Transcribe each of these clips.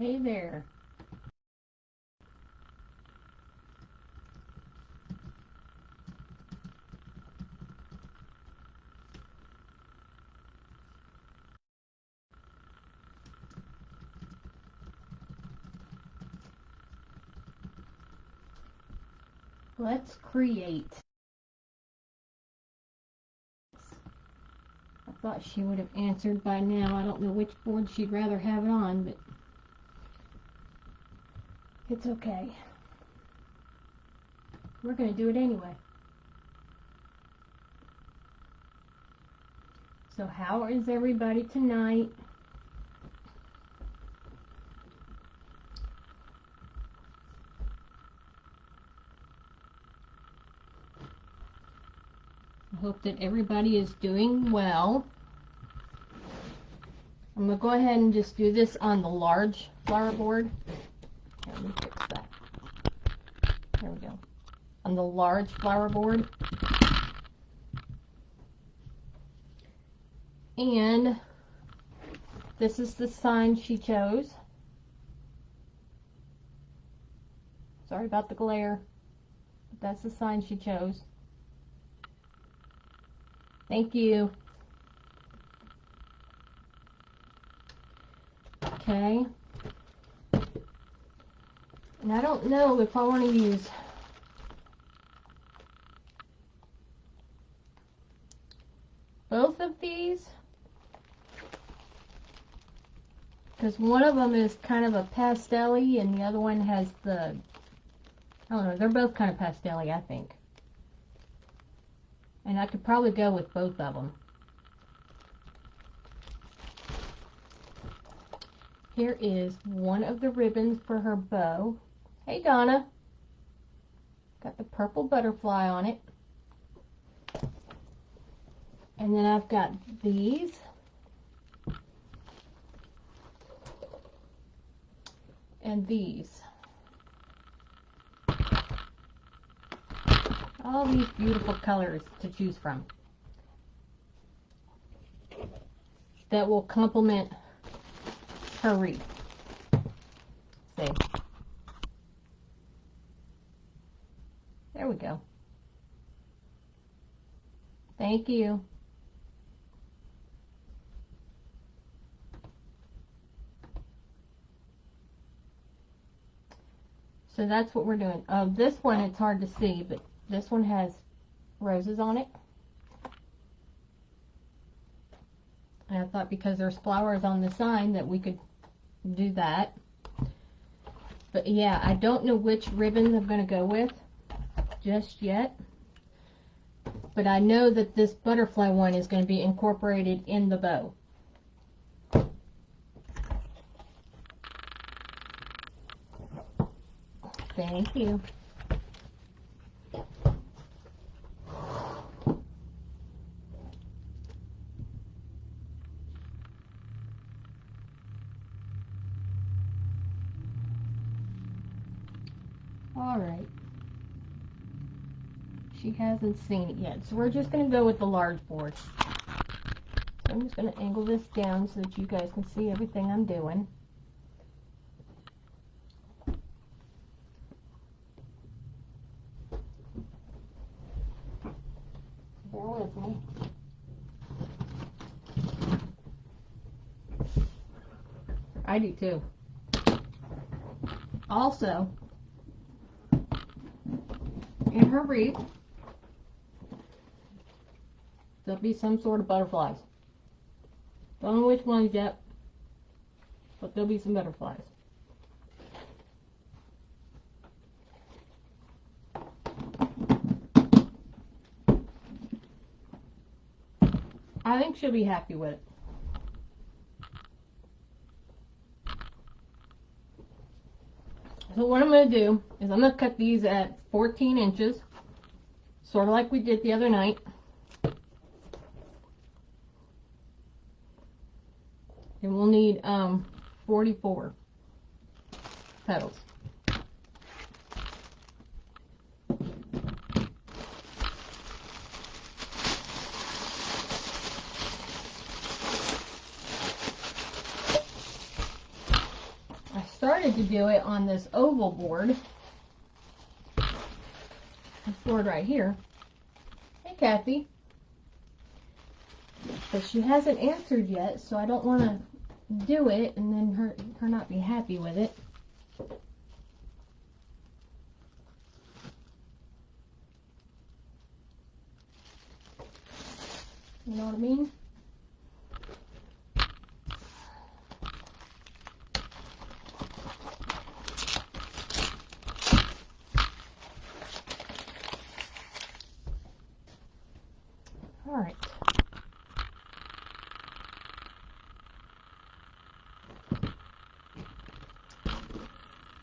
Hey there. Let's create. I thought she would have answered by now. I don't know which board she'd rather have it on, but it's okay. We're going to do it anyway. So how is everybody tonight? I hope that everybody is doing well. I'm going to go ahead and just do this on the large flower board. Here, let me fix that. There we go. On the large flower board. And this is the sign she chose. Sorry about the glare, but that's the sign she chose. Thank you. Okay. And I don't know if I want to use both of these, because one of them is kind of a pastel-y and the other one has the, I don't know, they're both kind of pastel-y, I think. And I could probably go with both of them. Here is one of the ribbons for her bow. Hey Donna. Got the purple butterfly on it. And then I've got these. And these. All these beautiful colors to choose from that will complement her wreath. See? There we go. Thank you. So that's what we're doing. This one, it's hard to see, but this one has roses on it. And I thought because there's flowers on the sign that we could do that. But yeah, I don't know which ribbon I'm going to go with just yet. But I know that this butterfly one is going to be incorporated in the bow. Thank you. Alright. She hasn't seen it yet, so we're just going to go with the large board. So I'm just going to angle this down so that you guys can see everything I'm doing. Bear with me. I do too. Also, in her wreath, there'll be some sort of butterflies. Don't know which ones yet, but there'll be some butterflies. I think she'll be happy with it. So what I'm going to do is I'm going to cut these at 14 inches, sort of like we did the other night. And we'll need 44 petals. I started to do it on this oval board. This board right here. Hey, Kathy. But she hasn't answered yet, so I don't want to do it and then her not be happy with it. You know what I mean? All right.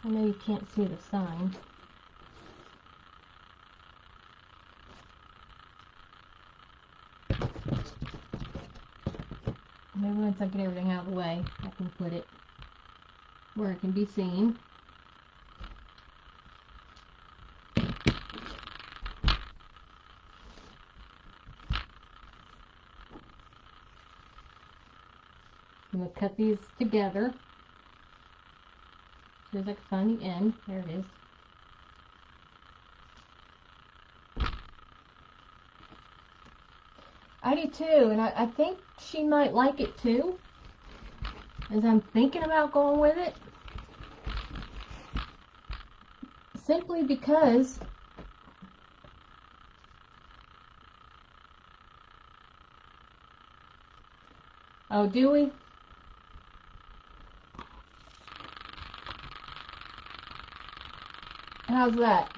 I know you can't see the sign. Maybe once I get everything out of the way, I can put it where it can be seen. I'm going to cut these together. So as I can find the end. There it is. I do too, and I think she might like it too, as I'm thinking about going with it. Simply because oh, do we? How's that?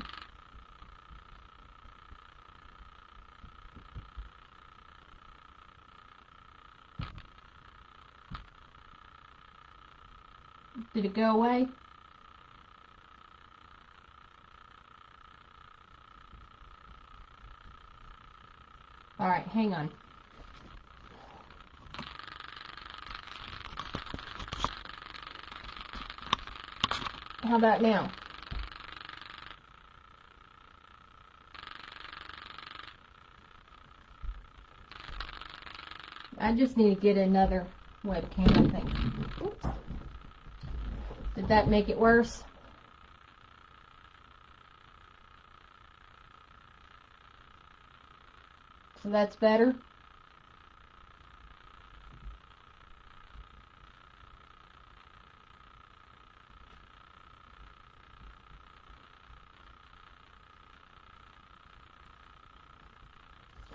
Did it go away? Alright, hang on. How about now? I just need to get another webcam, I think. Oops. Did that make it worse? So that's better?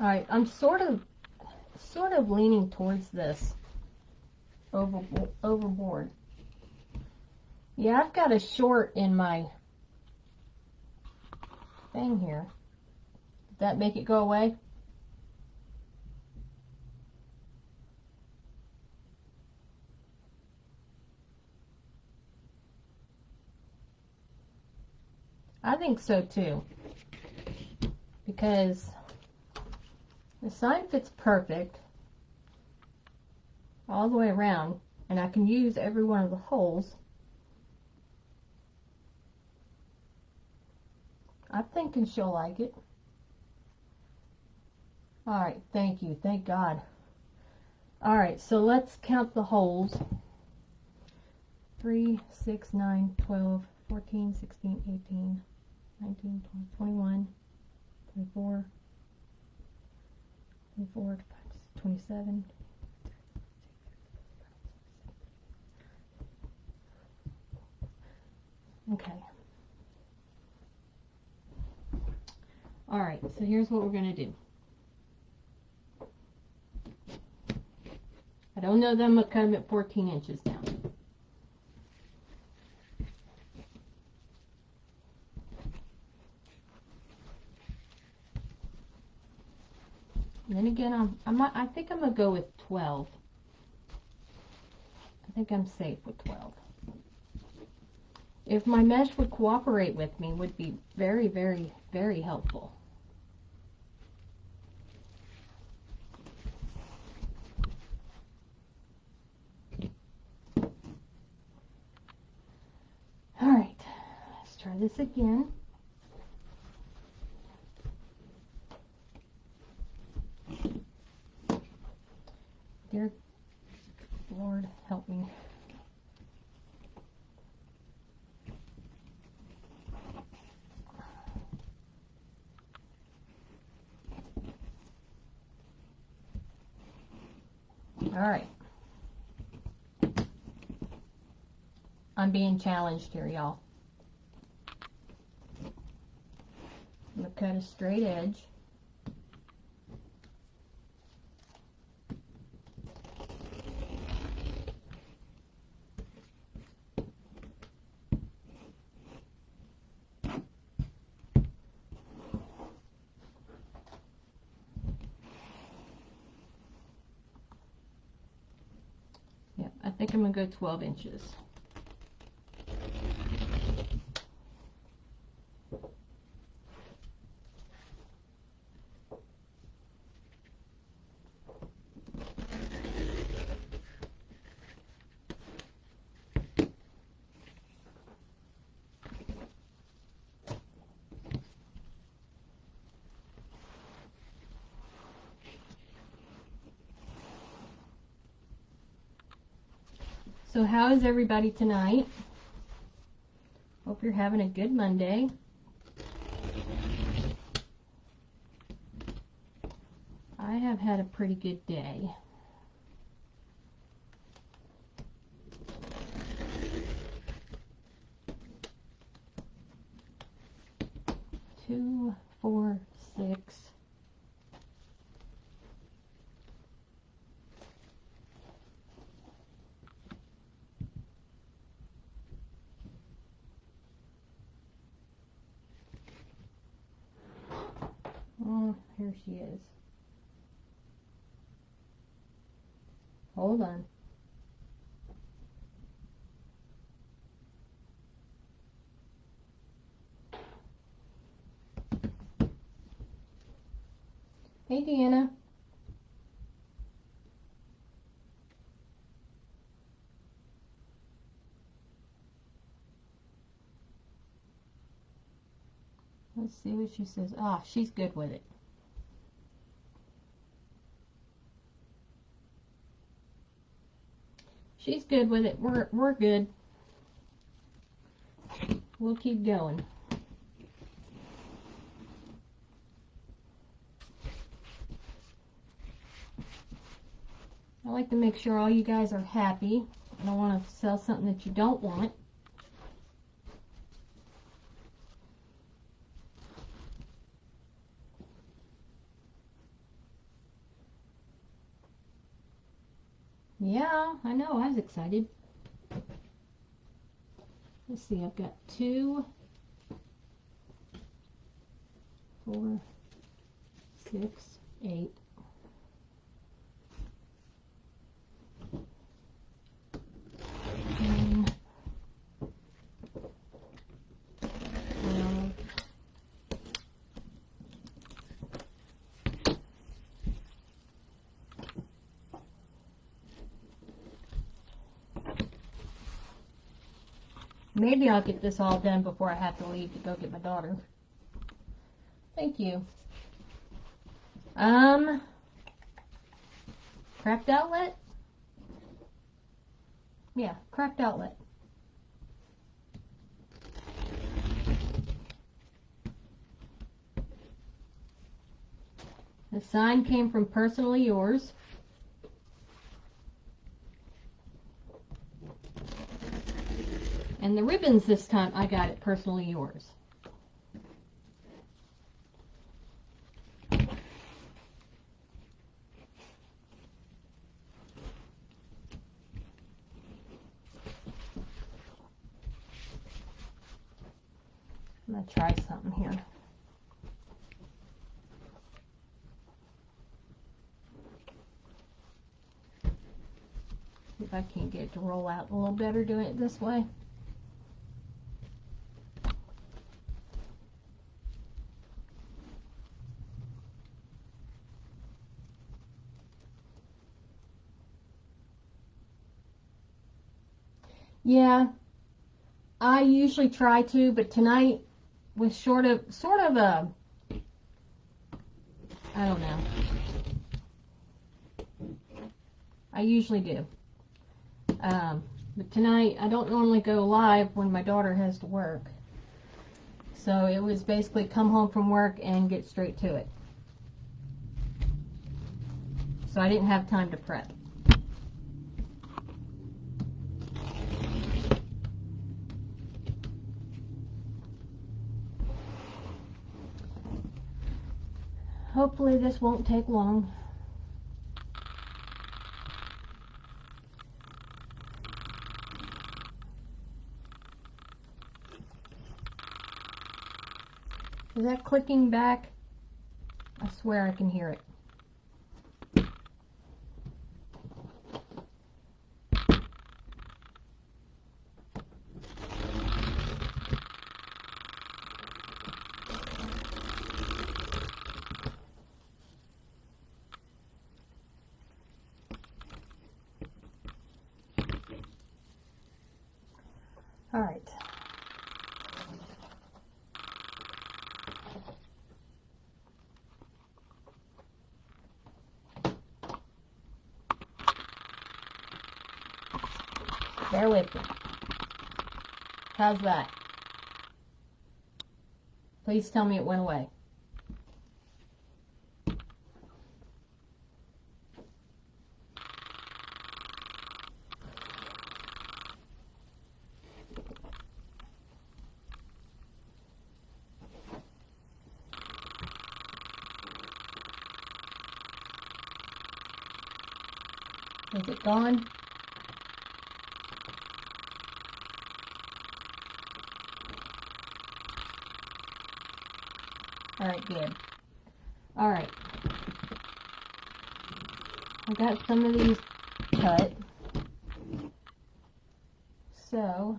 Alright, I'm sort of leaning towards this overboard. Yeah, I've got a short in my thing here. Did that make it go away? I think so too. Because the sign fits perfect all the way around, and I can use every one of the holes. I'm thinking she'll like it. Alright, thank you. Thank God. Alright, so let's count the holes. 3, 6, 9, 12, 14, 16, 18, 19, 20, 21, 24, 24, 27. Okay. Alright, so here's what we're going to do. I don't know that I'm going to cut them at 14 inches down. And then again, I think I'm going to go with 12. I think I'm safe with 12. If my mesh would cooperate with me, would be very, very, very helpful. Alright, let's try this again. Dear Lord, help me. All right. I'm being challenged here, y'all. I'm going to cut a straight edge. Yeah, I think I'm going to go 12 inches. So how is everybody tonight? Hope you're having a good Monday. I have had a pretty good day. Two, 4, 6. Oh, here she is. Hold on. Hey, Deanna. Let's see what she says. Ah, she's good with it. She's good with it. We're good. We'll keep going. I like to make sure all you guys are happy. I don't want to sell something that you don't want. Yeah, I know. I was excited. Let's see. I've got 2, 4, 6, 8. Maybe I'll get this all done before I have to leave to go get my daughter. Thank you. Cracked outlet? Yeah, cracked outlet. The sign came from Personally Yours. And the ribbons this time I got at Personally Yours. I'm going to try something here. See if I can get it to roll out a little better doing it this way. Yeah, I usually try to, but tonight was sort of a, I don't know. I usually do. But tonight, I don't normally go live when my daughter has to work. So it was basically come home from work and get straight to it. So I didn't have time to prep. Hopefully this won't take long. Is that clicking back? I swear I can hear it. All right. Bear with me. How's that? Please tell me it went away. Is it gone? Alright, good. Alright. I got some of these cut. So,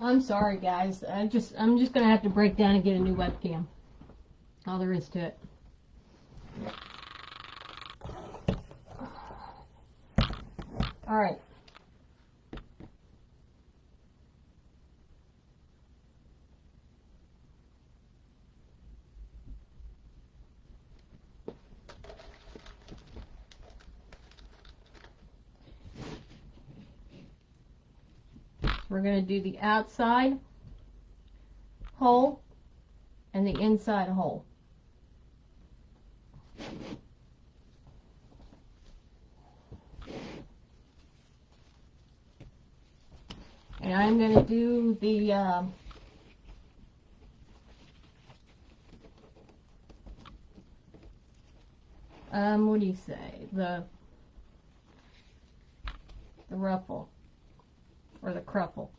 I'm sorry guys. I'm just gonna have to break down and get a new webcam. All there is to it. Alright. We're going to do the outside hole and the inside hole. And I'm going to do the what do you say? The ruffle or the cruffle.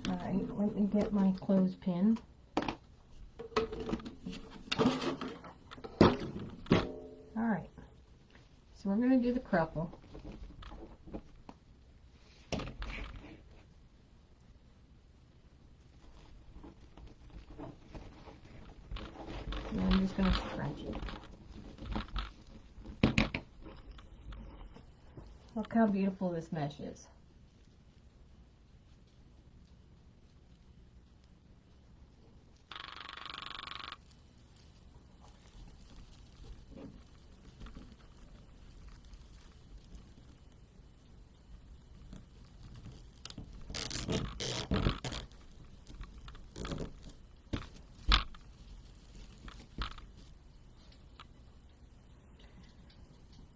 Alright, let me get my clothespin. Alright, so we're going to do the cruffle. And I'm just going to scrunch it. Look how beautiful this mesh is.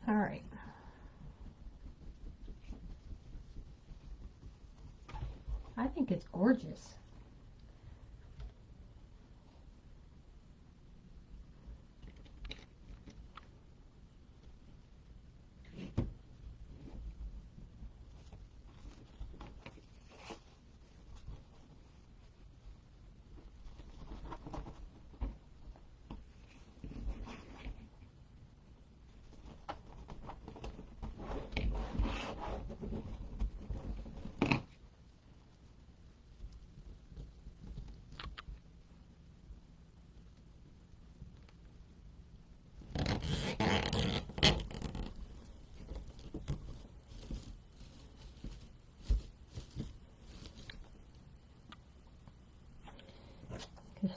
Alright. I think it's gorgeous.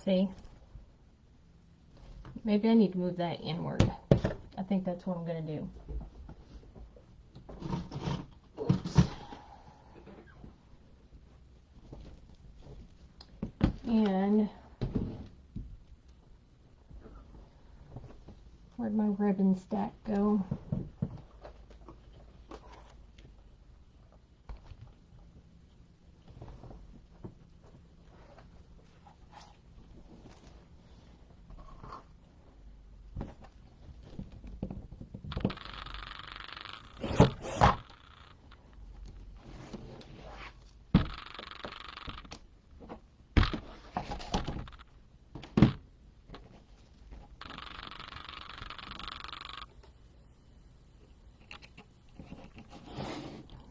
See, maybe I need to move that inward. I think that's what I'm going to do. And Where'd my ribbon stack go?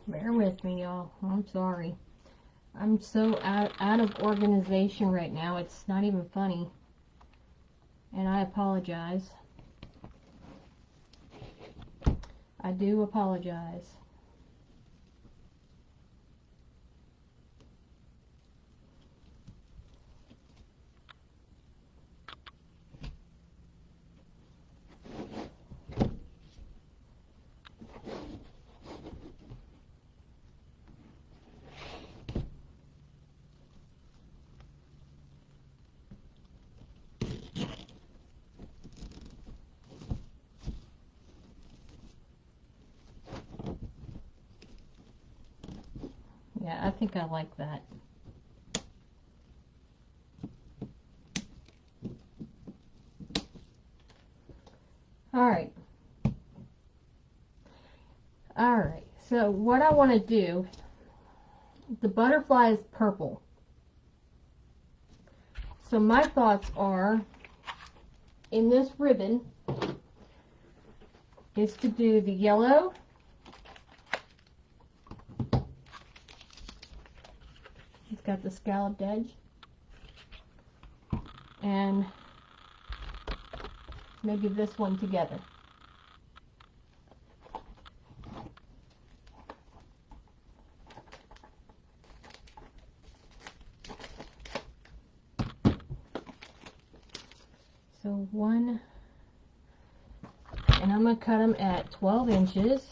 Bear with me, y'all. I'm sorry. I'm so out of organization right now. It's not even funny. And I apologize. I do apologize. Yeah, I think I like that. Alright. Alright, so what I want to do, the butterfly is purple. So my thoughts are, in this ribbon, is to do the yellow, it's got the scalloped edge, and maybe this one together. So one, and I'm going to cut them at 12 inches.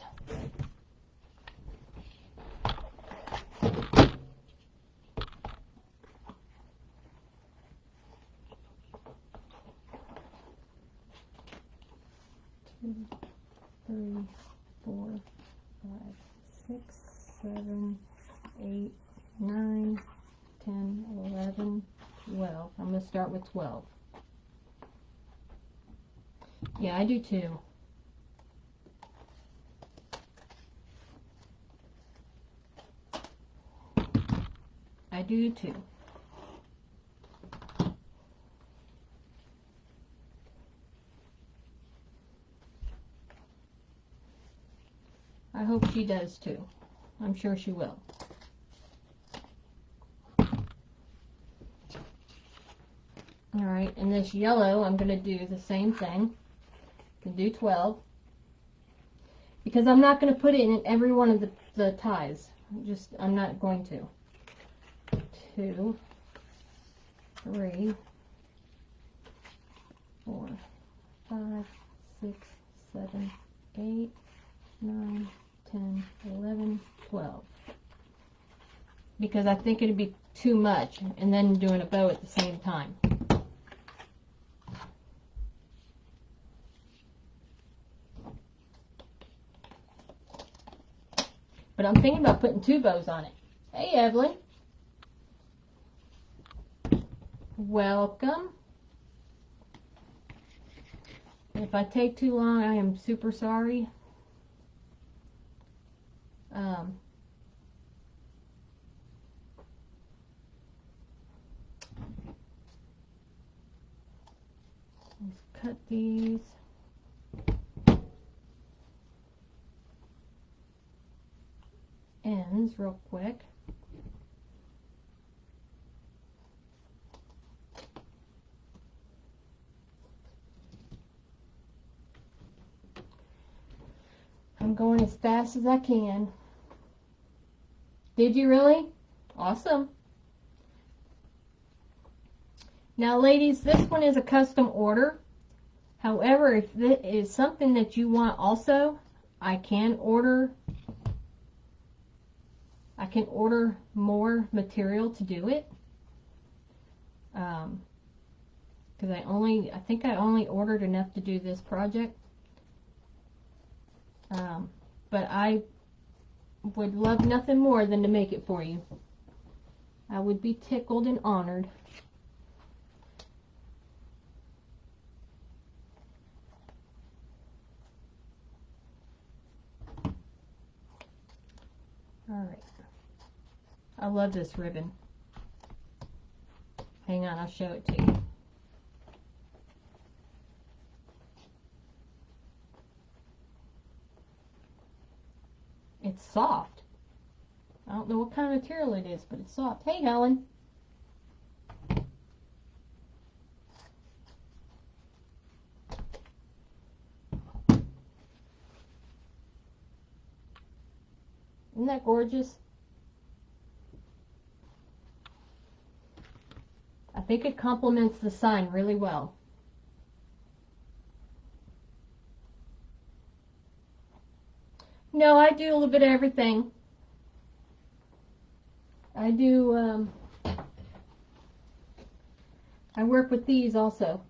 Two, 3, 4, 5, 6, 7, 8, 9, 10, 11, 12. I'm going to start with 12. Yeah, I do too. I do too. I hope she does too. I'm sure she will. Alright, and this yellow, I'm going to do the same thing. Can do 12. Because I'm not going to put it in every one of the ties. I'm not going to. 2, 3, 4, 5, 6, 7, 8, 9, 10, 11, 12. Because I think it'd be too much, and then doing a bow at the same time. But I'm thinking about putting 2 bows on it. Hey, Evelyn. Welcome. If I take too long, I am super sorry. Let's cut these. Ends real quick. I'm going as fast as I can. Did you really? Awesome. Now ladies, this one is a custom order. However, if it is something that you want also, I can order more material to do it. because I think I only ordered enough to do this project. But I would love nothing more than to make it for you. I would be tickled and honored. Alright. I love this ribbon. Hang on, I'll show it to you. It's soft. I don't know what kind of material it is, but it's soft. Hey, Helen. Isn't that gorgeous? I think it complements the sign really well. No, I do a little bit of everything. I do, I work with these also.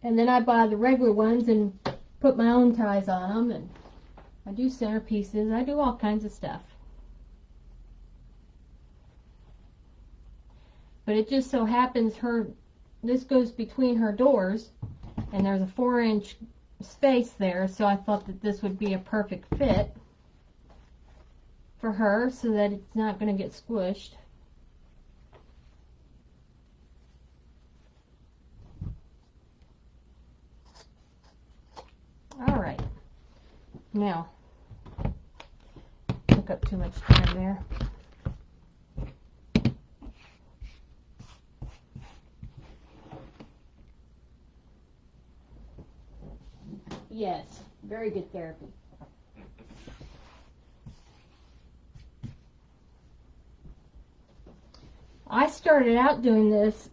And then I buy the regular ones and put my own ties on them, and I do centerpieces. I do all kinds of stuff. But it just so happens this goes between her doors, and there's a 4-inch space there, so I thought that this would be a perfect fit for her so that it's not going to get squished. Alright, now, took up too much time there. Yes, very good therapy. I started out doing this,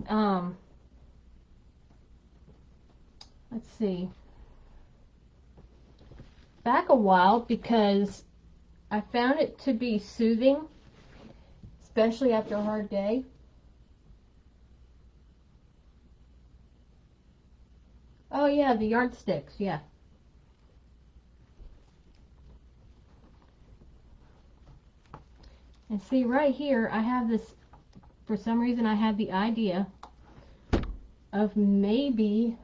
let's see, back a while, because I found it to be soothing, especially after a hard day. Oh yeah, the yardsticks, yeah. And see right here, I have this, for some reason I had the idea of maybe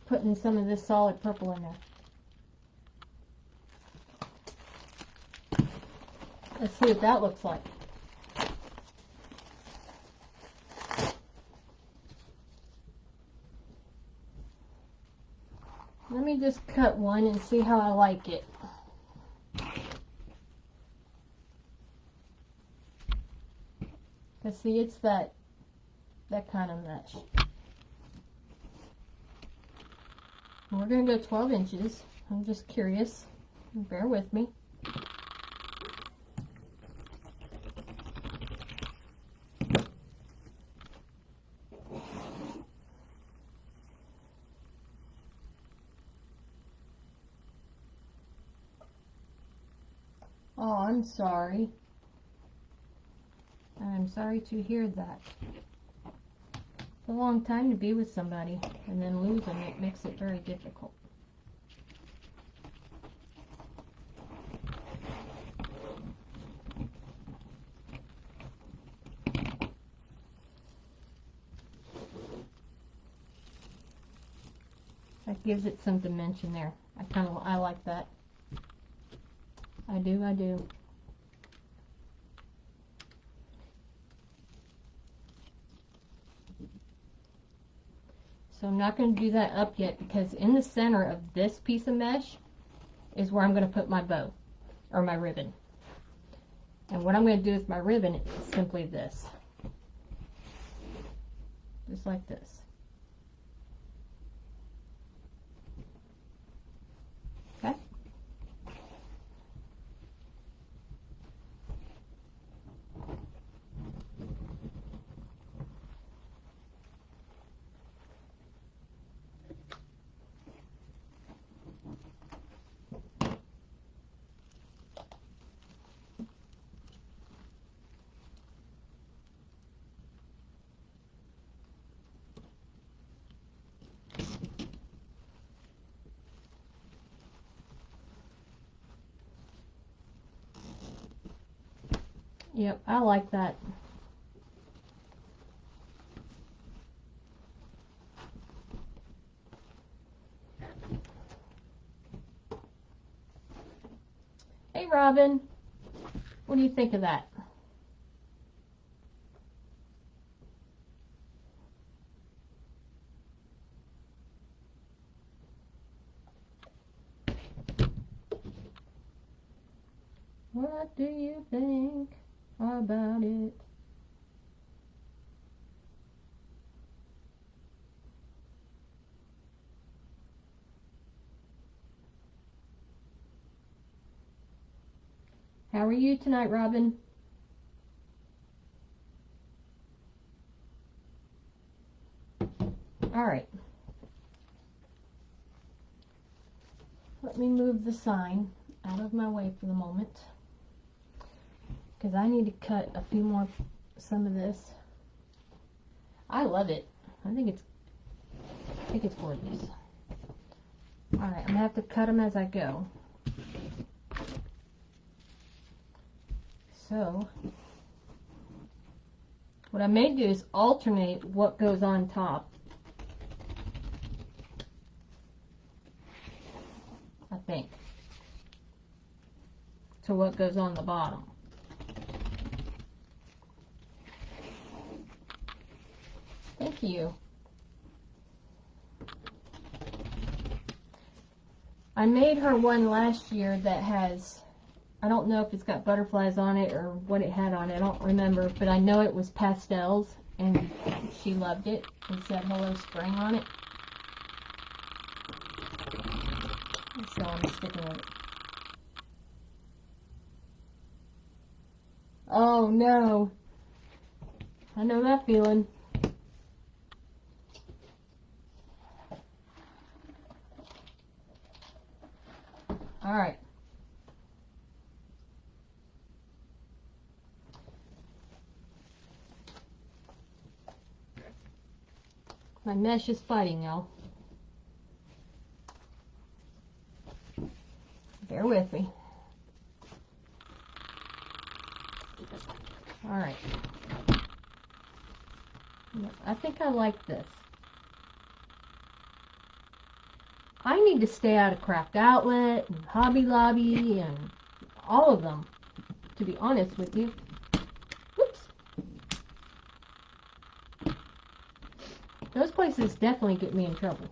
putting some of this solid purple in there. Let's see what that looks like. Let me just cut one and see how I like it. Because see, it's that kind of mesh. And we're going to go 12 inches. I'm just curious. Bear with me. Oh, I'm sorry. I'm sorry to hear that. It's a long time to be with somebody, and then lose them, it makes it very difficult. That gives it some dimension there. I like that. I do. So I'm not going to do that up yet, because in the center of this piece of mesh is where I'm going to put my bow, or my ribbon. And what I'm going to do with my ribbon is simply this. Just like this. Okay? Yep, I like that. Hey Robin, what do you think of that? What do you think about it? How are you tonight, Robin? Alright. Let me move the sign out of my way for the moment, because I need to cut a few more, some of this. I love it. I think it's gorgeous. Alright, I'm gonna have to cut them as I go. So, what I may do is alternate what goes on top. I think. To what goes on the bottom. Thank you. I made her one last year that has, I don't know if it's got butterflies on it or what it had on it, I don't remember, but I know it was pastels, and she loved it and said hello spring on it. So I'm sticking with it. Oh no. I know that feeling. Alright. My mesh is fighting, y'all. Bear with me. Alright. I think I like this. I need to stay out of Craft Outlet and Hobby Lobby and all of them, to be honest with you. Whoops. Those places definitely get me in trouble.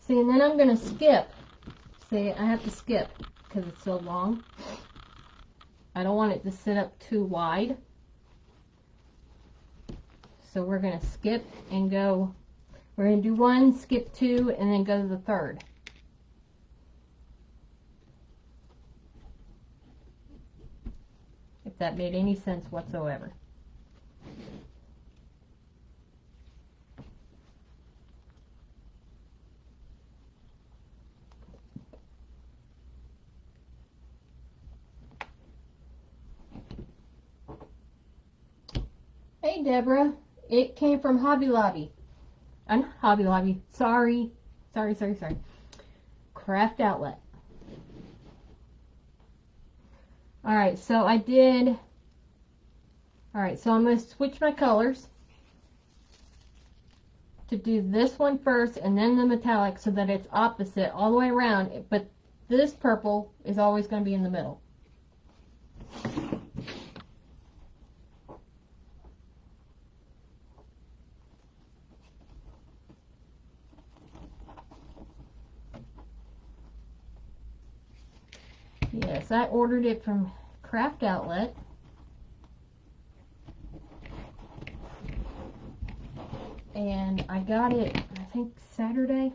See, and then I'm going to skip. See, I have to skip because it's so long. I don't want it to sit up too wide. So we're going to skip and go. We're going to do one, skip two, and then go to the third. If that made any sense whatsoever. Hey Deborah, it came from Hobby Lobby. Hobby Lobby. Sorry. Craft Outlet. Alright, so I did. Alright, so I'm going to switch my colors to do this one first and then the metallic so that it's opposite all the way around, but this purple is always going to be in the middle. Yes, I ordered it from Craft Outlet. And I got it, I think, Saturday.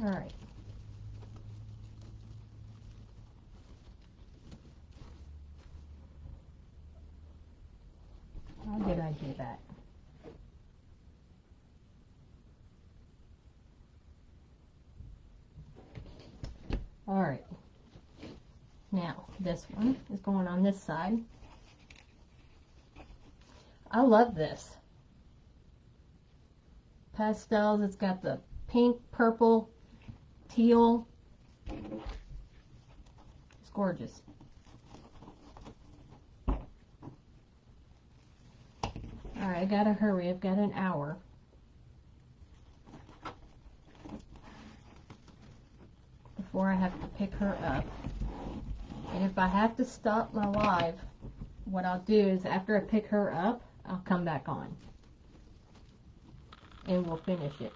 Alright. do that. Alright. Now, this one is going on this side. I love this. Pastels, it's got the pink, purple, teal. It's gorgeous. Alright, I gotta hurry. I've got an hour. Before I have to pick her up. And if I have to stop my live, what I'll do is after I pick her up, I'll come back on. And we'll finish it.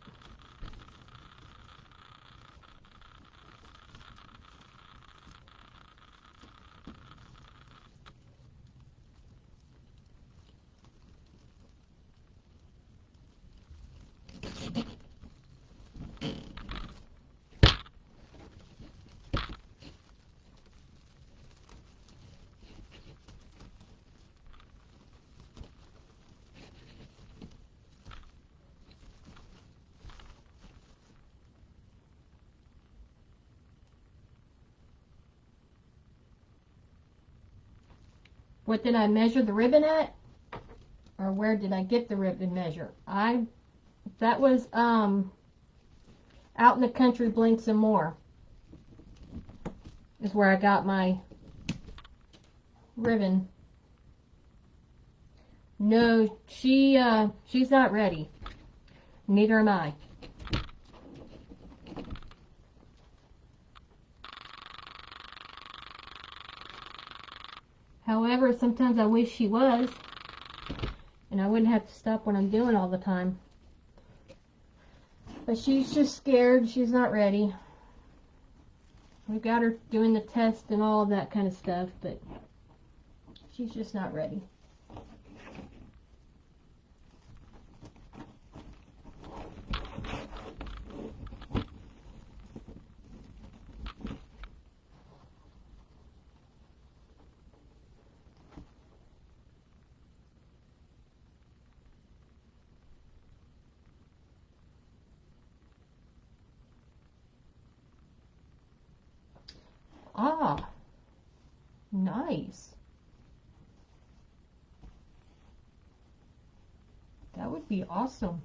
What did I measure the ribbon at? Or where did I get the ribbon measure? That was Out in the Country Blinks and More is where I got my ribbon. No, she's not ready. Neither am I. However, sometimes I wish she was, and I wouldn't have to stop what I'm doing all the time. But she's just scared. She's not ready. We got her doing the test and all of that kind of stuff, but she's just not ready. Ah, nice. That would be awesome.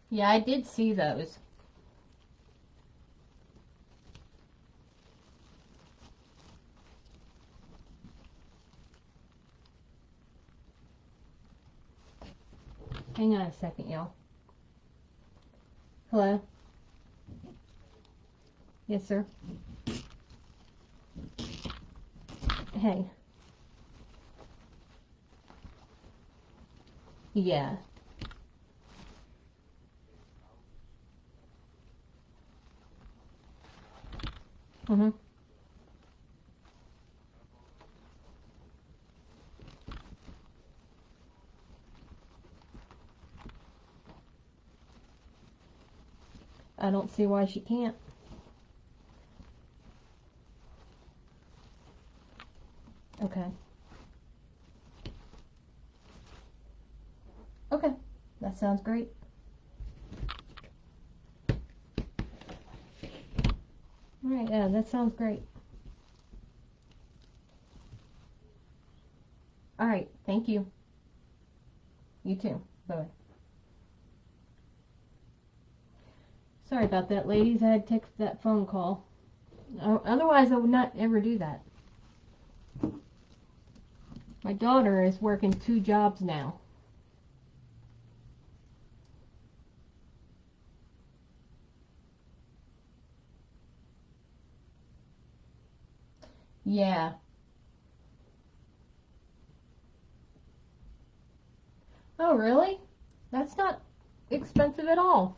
Yeah, I did see those. Hang on a second, y'all. Hello? Yes, sir? Hey. Yeah. Mm-hmm. I don't see why she can't. Okay. Okay. That sounds great. Alright, yeah, that sounds great. Alright, thank you. You too. Bye-bye. Sorry about that, ladies. I had to take that phone call. Otherwise, I would not ever do that. My daughter is working 2 jobs now. Yeah. Oh, really? That's not expensive at all.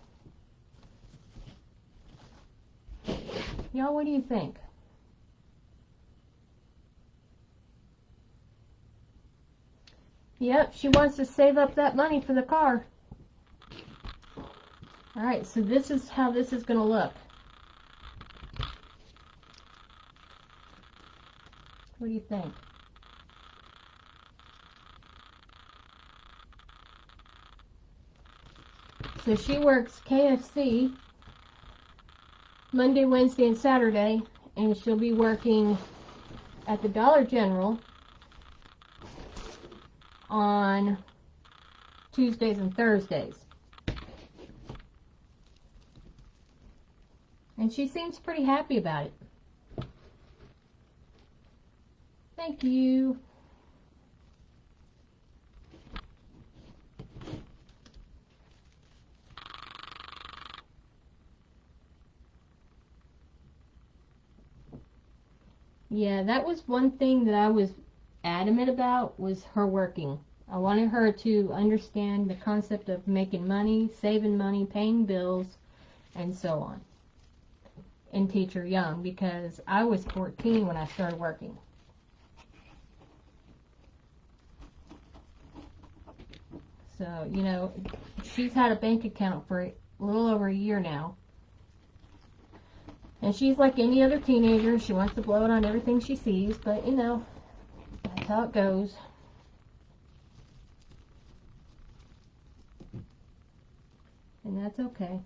Y'all, what do you think? Yep, she wants to save up that money for the car. Alright, so this is how this is going to look. What do you think? So she works KFC Monday, Wednesday, and Saturday, and she'll be working at the Dollar General on Tuesdays and Thursdays. And she seems pretty happy about it. Thank you. Yeah, that was one thing that I was adamant about, was her working. I wanted her to understand the concept of making money, saving money, paying bills, and so on. And teach her young, because I was 14 when I started working. So, you know, she's had a bank account for a little over a year now. And she's like any other teenager. She wants to blow it on everything she sees, but, you know, that's how it goes. And that's okay.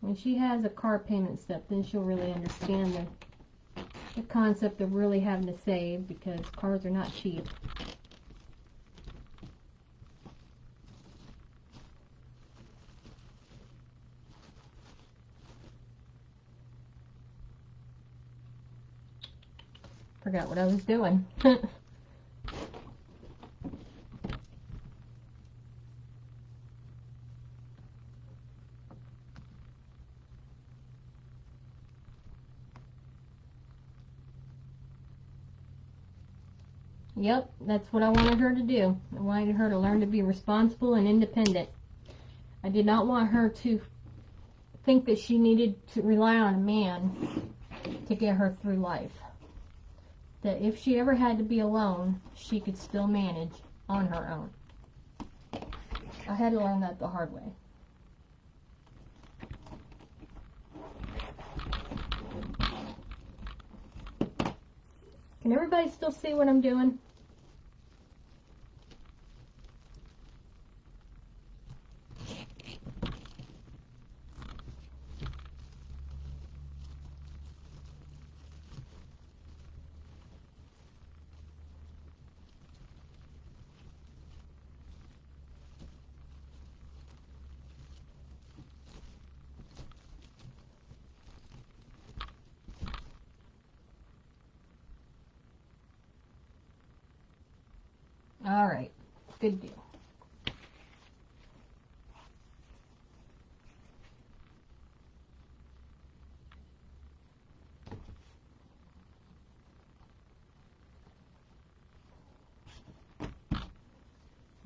When she has a car payment stuff, then she'll really understand the concept of really having to save, because cars are not cheap. Forgot what I was doing. Yep, that's what I wanted her to do. I wanted her to learn to be responsible and independent. I did not want her to think that she needed to rely on a man to get her through life. That if she ever had to be alone, she could still manage on her own. I had to learn that the hard way. Can everybody still see what I'm doing? Alright, good deal.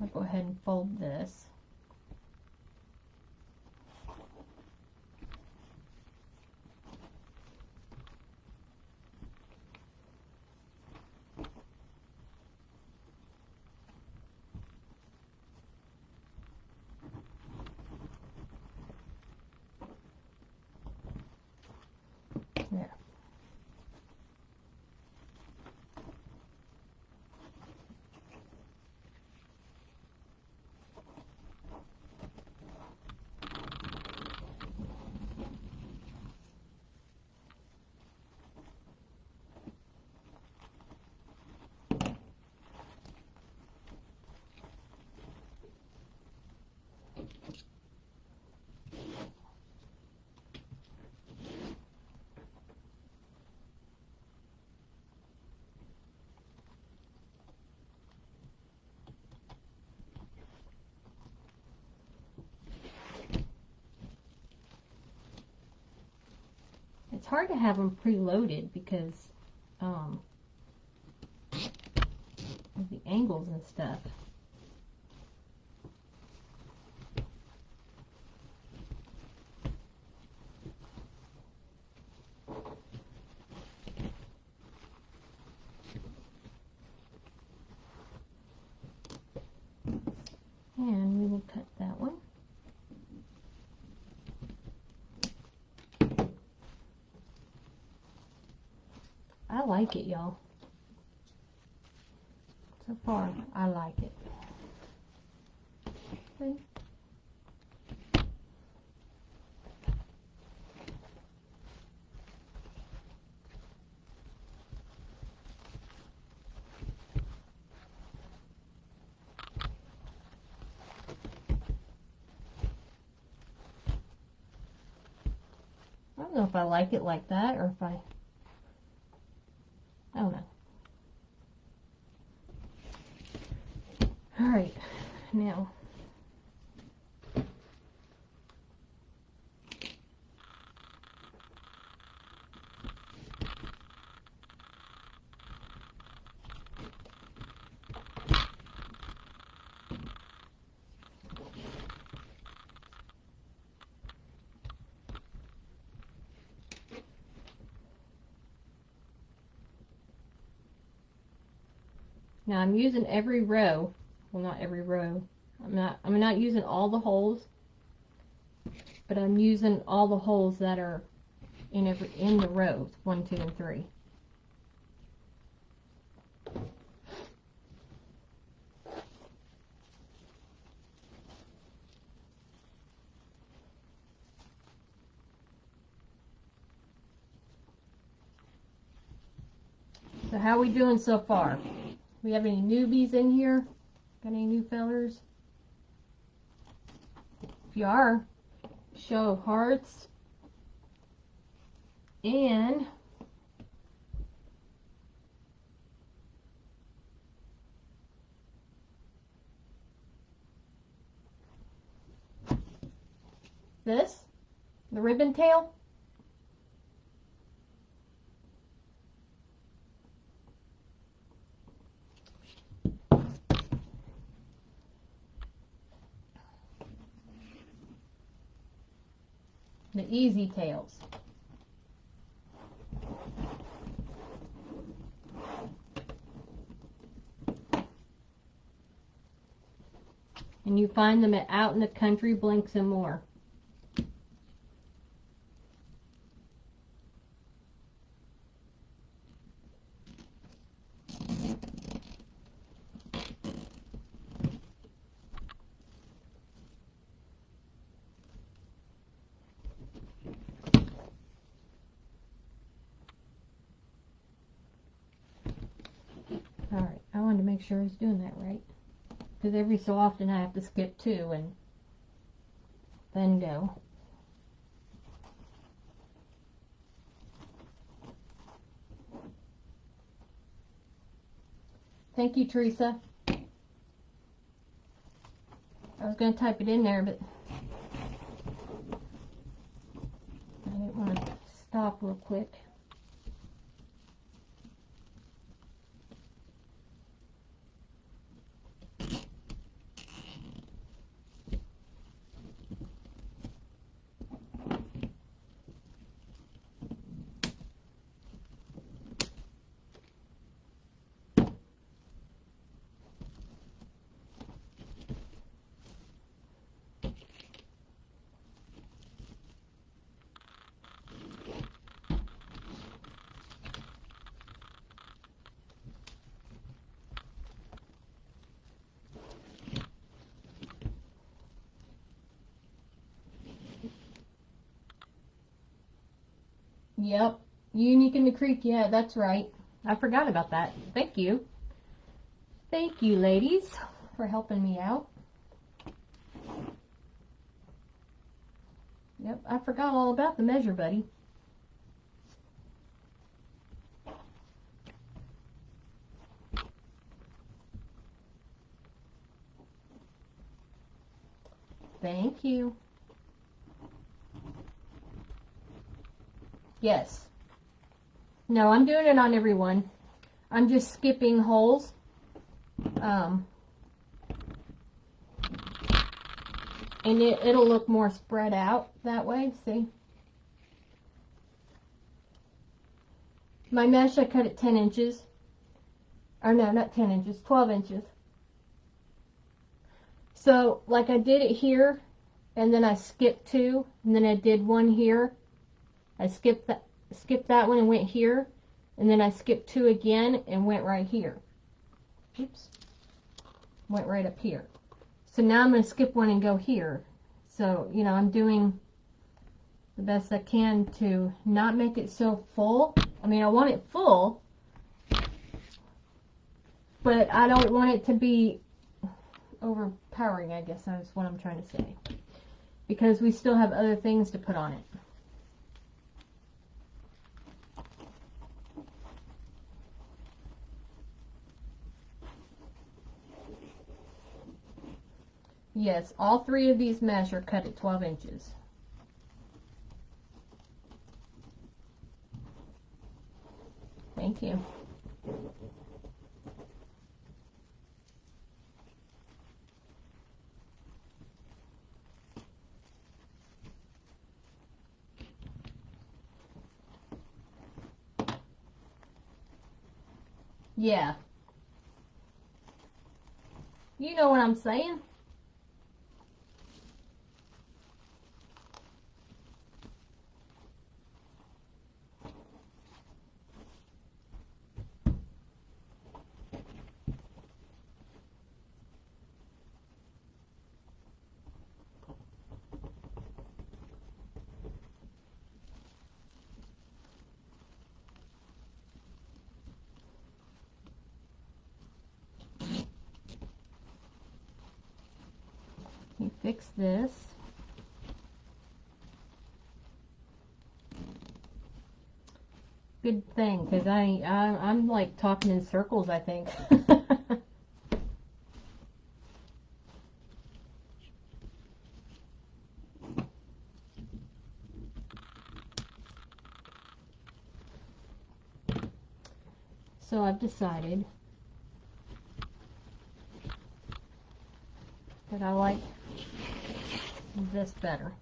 I'll go ahead and fold this. There. It's hard to have them preloaded because of the angles and stuff. And we will cut that one. I like it, y'all. So far, I like it. See? I don't know if I like it like that or if I don't know. Alright, now I'm using every row. Well, not every row. I'm not using all the holes, but I'm using all the holes that are in the rows 1, 2, and 3. So how are we doing so far? We have any newbies in here? Got any new fellers? If you are, show of hearts. And this, the ribbon tail. The easy tails. And you find them at Out in the Country, Blinks and More. Alright, I wanted to make sure I was doing that right. Because every so often I have to skip 2 and then go. Thank you, Teresa. I was going to type it in there, but I didn't want to stop real quick. Yep, Unique in the Creek. Yeah, that's right. I forgot about that. Thank you. Thank you, ladies, for helping me out. Yep, I forgot all about the Measure Buddy. Thank you. Yes. No, I'm doing it on every one. I'm just skipping holes. And it'll look more spread out that way. See? My mesh, I cut it 10 inches. Or no, not 10 inches, 12 inches. So like I did it here, and then I skipped two, and then I did one here. I skipped that one and went here, and then I skipped two again and went right here. Oops. Went right up here. So now I'm going to skip one and go here. So, you know, I'm doing the best I can to not make it so full. I mean, I want it full, but I don't want it to be overpowering, I guess that's what I'm trying to say. Because we still have other things to put on it. Yes, all three of these mesh are cut at 12 inches. Thank you. Yeah. You know what I'm saying? You fix this. Good thing, because I'm like talking in circles, I think. So I've decided that I like this better.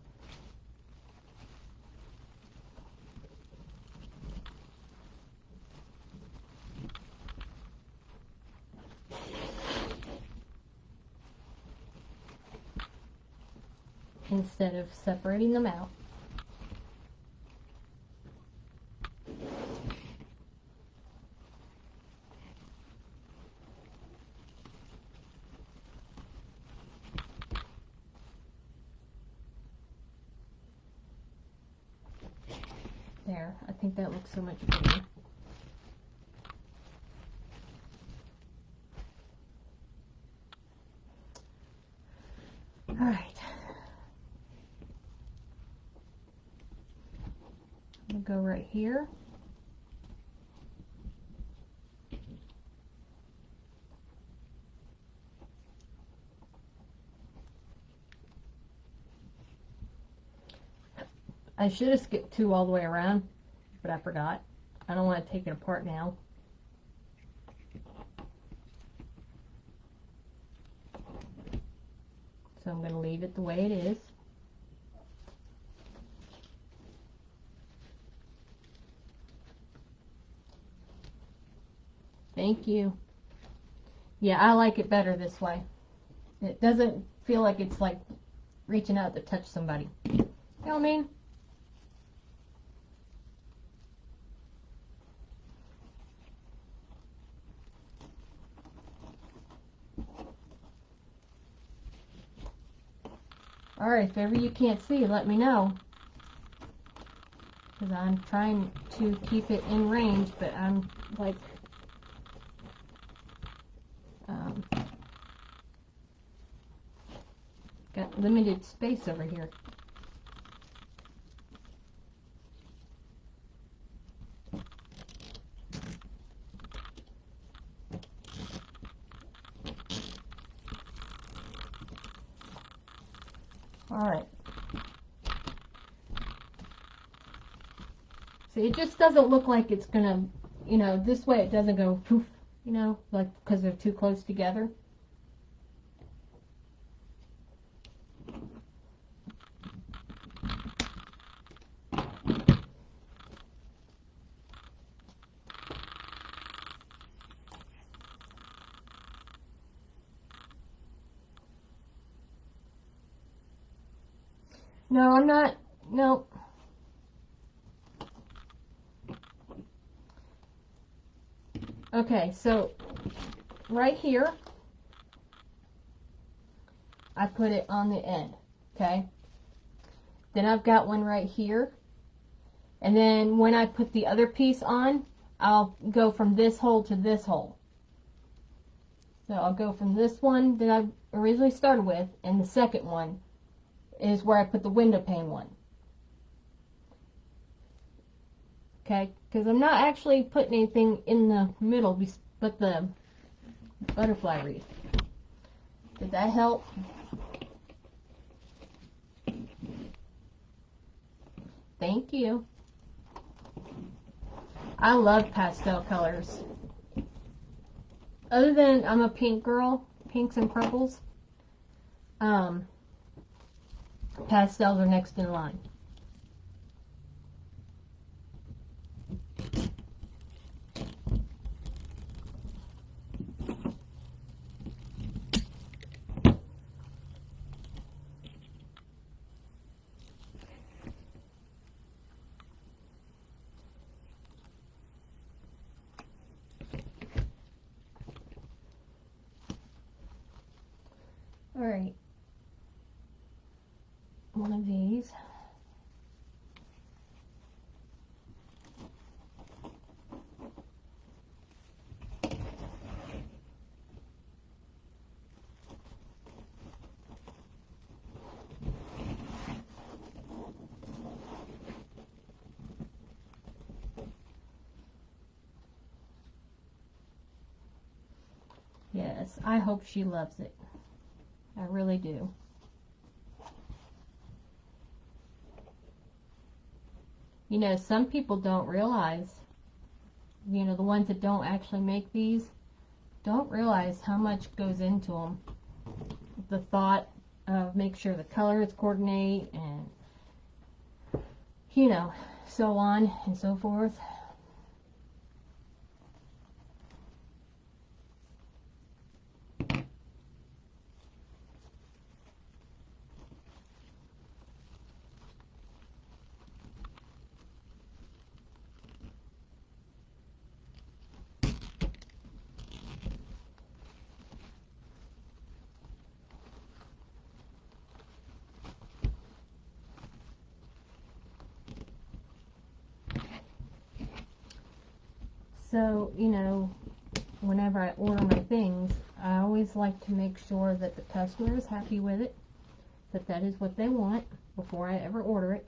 Instead of separating them out. There, I think that looks so much better. Alright. I'm going to go right here. I should have skipped two all the way around, but I forgot. I don't want to take it apart now. So I'm going to leave it the way it is. Thank you. Yeah, I like it better this way. It doesn't feel like it's like reaching out to touch somebody. You know what I mean? Alright, if ever you can't see, let me know. Because I'm trying to keep it in range, but I'm like... got limited space over here. Alright. See, it just doesn't look like it's gonna, you know, this way it doesn't go poof, you know, like, because they're too close together. No, I'm not. No. Okay, so right here, I put it on the end. Okay. Then I've got one right here. And then when I put the other piece on, I'll go from this hole to this hole. So I'll go from this one that I originally started with, and the second one is where I put the window pane one. Okay, because I'm not actually putting anything in the middle but the butterfly wreath. Did that help? Thank you. I love pastel colors. Other than I'm a pink girl, pinks and purples, pastels are next in line. Alright, one of these. Yes, I hope she loves it. I really do. You know, some people don't realize, you know, the ones that don't actually make these, don't realize how much goes into them. The thought of make sure the colors coordinate and, you know, so on and so forth. So, you know, whenever I order my things, I always like to make sure that the customer is happy with it, that that is what they want before I ever order it.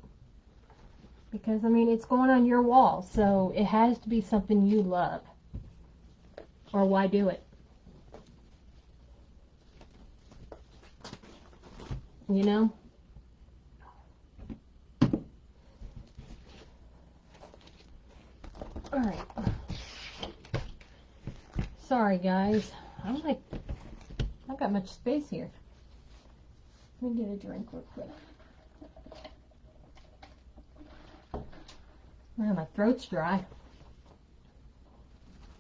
Because, I mean, it's going on your wall, so it has to be something you love. Or why do it? You know? Alright. Sorry, guys. I'm like, I've got much space here. Let me get a drink real quick. Oh, my throat's dry.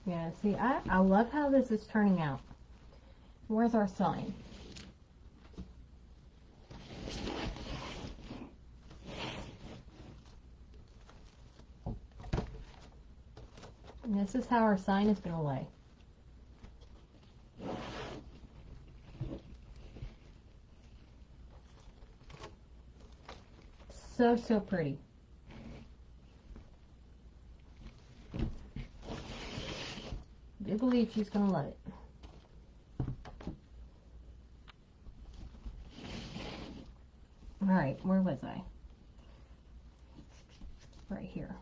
Yeah, see, I love how this is turning out. Where's our sign? And this is how our sign is going to lay. So, so pretty. I do believe she's going to love it. Alright, where was I? Right here.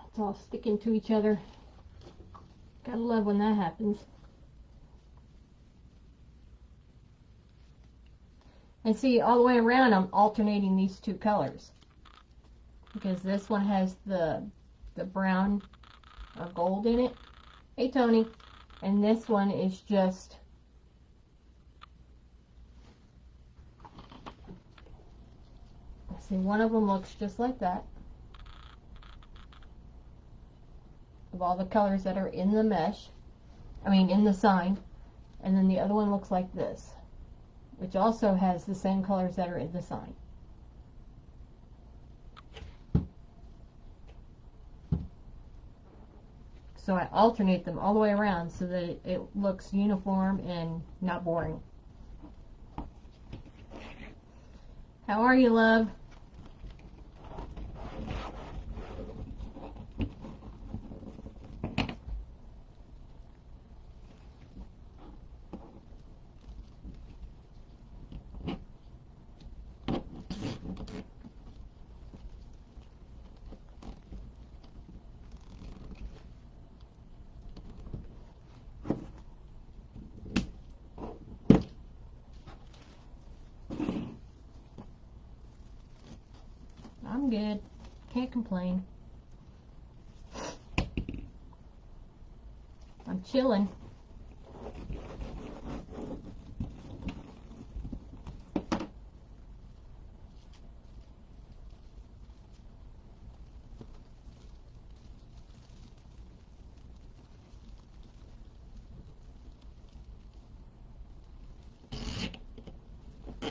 It's all sticking to each other. Gotta love when that happens. And see, all the way around, I'm alternating these two colors. because this one has the brown or gold in it. Hey Tony. And this one is just see, one of them looks just like that, of all the colors that are in the mesh, I mean in the sign, and then the other one looks like this, which also has the same colors that are in the sign. So I alternate them all the way around so that it looks uniform and not boring. How are you, love? I'm good. Can't complain. I'm chilling.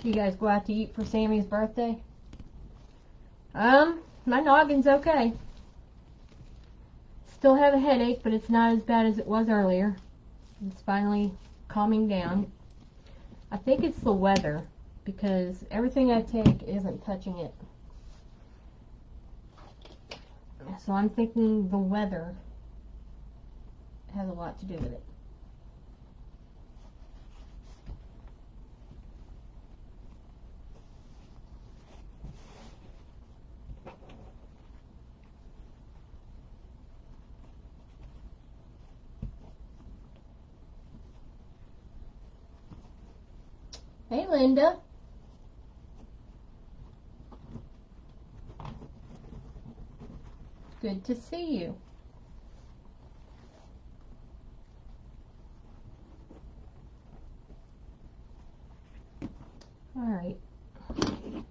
You guys go out to eat for Sammy's birthday? My noggin's okay. Still have a headache, but it's not as bad as it was earlier. It's finally calming down. I think it's the weather, because everything I take isn't touching it. So I'm thinking the weather has a lot to do with it. Hey, Linda. Good to see you. All right. I'm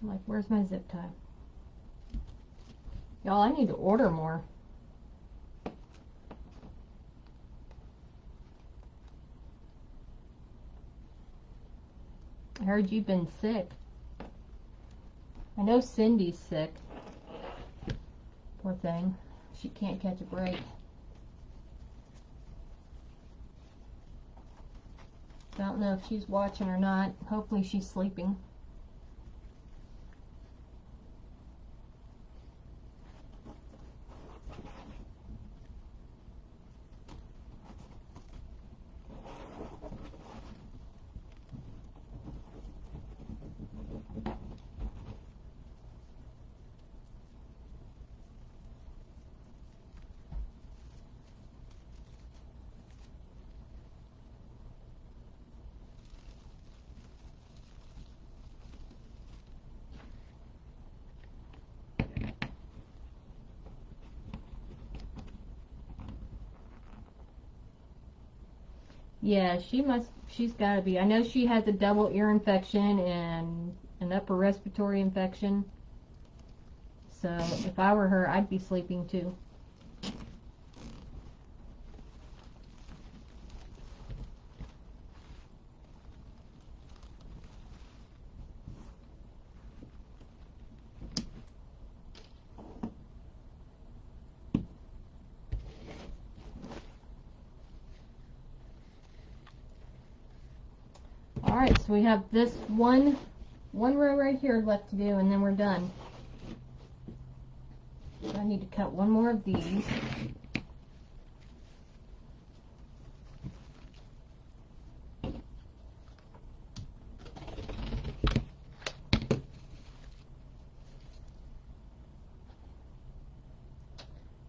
like, where's my zip tie? Y'all, I need to order more. I heard you've been sick. I know Cindy's sick. Poor thing. She can't catch a break. I don't know if she's watching or not. Hopefully she's sleeping. Yeah, she's gotta be. I know she has a double ear infection and an upper respiratory infection. So if I were her, I'd be sleeping too. Alright, so we have this one row right here left to do, and then we're done. So I need to cut one more of these.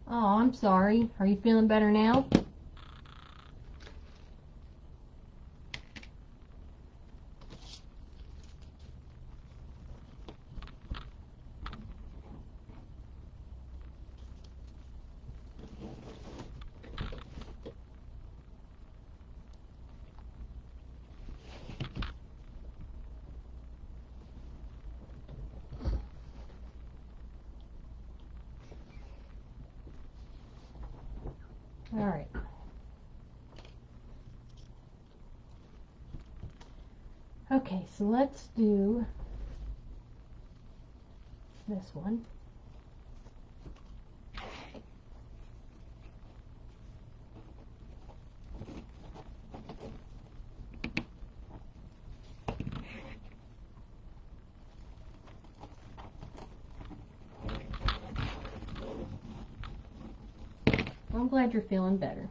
Oh, I'm sorry. Are you feeling better now? All right. Okay, so let's do this one. I'm glad you're feeling better.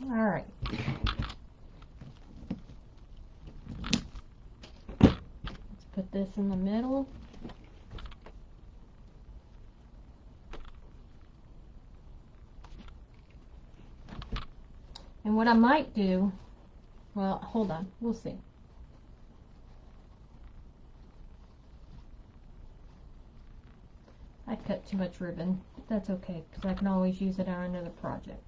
All right. Let's put this in the middle. And what I might do, well, hold on, we'll see. I cut too much ribbon. That's okay, because I can always use it on another project.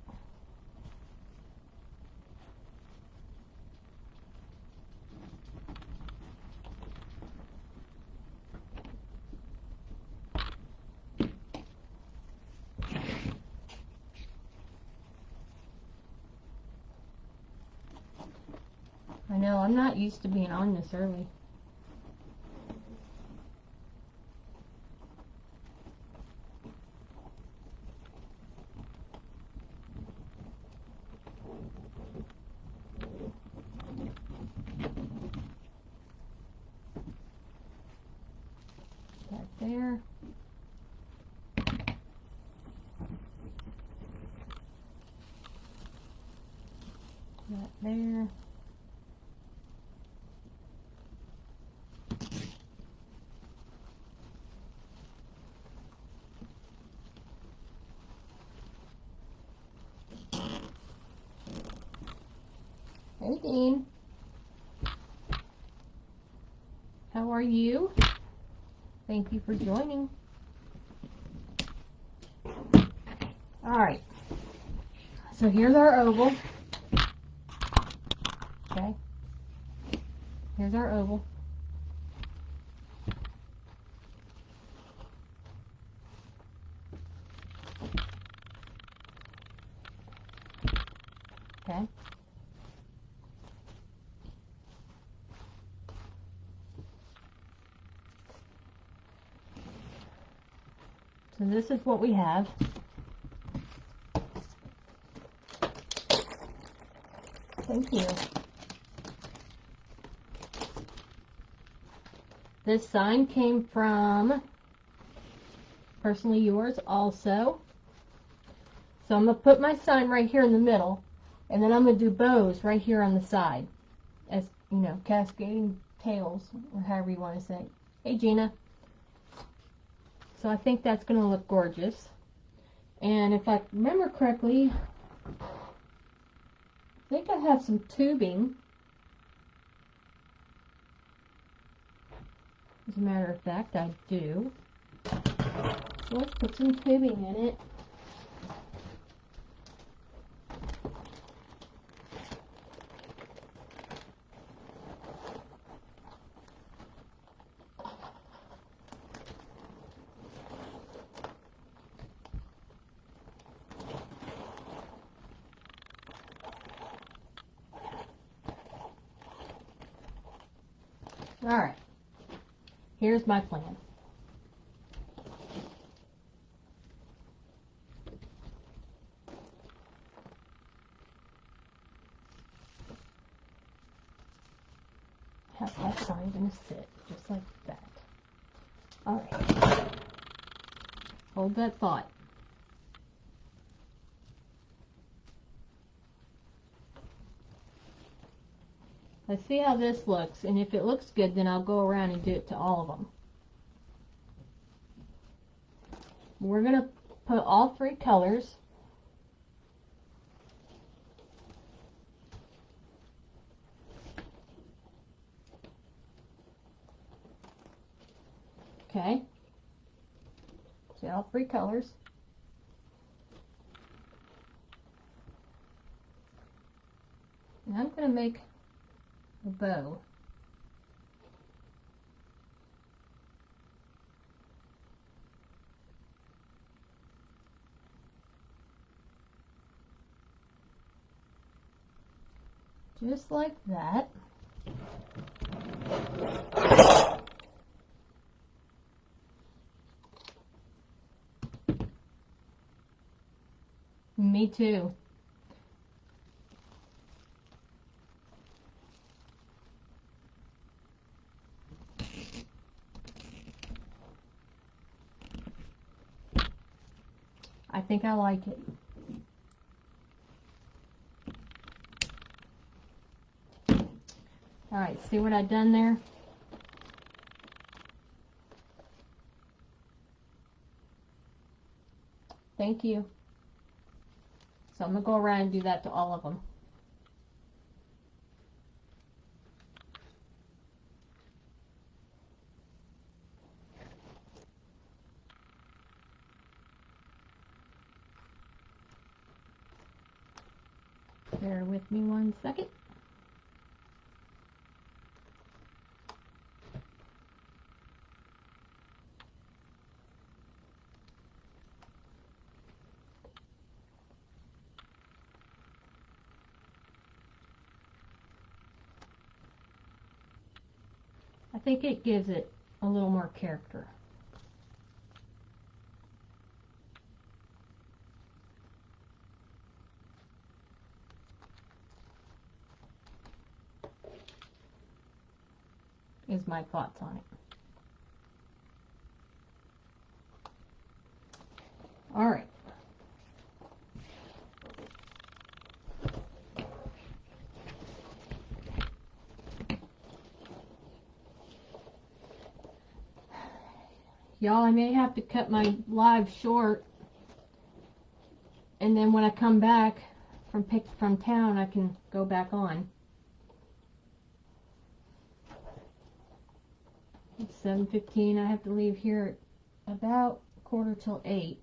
I know, I'm not used to being on this early. That there. That there. Hey Dean, how are you? Thank you for joining. Alright, so here's our oval. Okay, here's our oval. Okay. So this is what we have. Thank you. This sign came from Personally Yours also. So I'm going to put my sign right here in the middle, and then I'm going to do bows right here on the side, as, you know, cascading tails, or however you want to say. Hey Gina. So I think that's going to look gorgeous. And if I remember correctly, I think I have some tubing. As a matter of fact, I do. So let's put some tubing in it. Alright, here's my plan. How's that sign going to sit? Just like that. Alright, hold that thought. Let's see how this looks, and if it looks good, then I'll go around and do it to all of them. We're going to put all 3 colors. Okay. See all 3 colors. And I'm going to make a bow. Just like that. Me too. I think I like it. All right, see what I've done there? Thank you. So I'm going to go around and do that to all of them. Bear with me 1 second. I think it gives it a little more character. Is my thoughts on it. All right. Y'all, I may have to cut my live short, and then when I come back from town, I can go back on. It's 7:15. I have to leave here at about 7:45.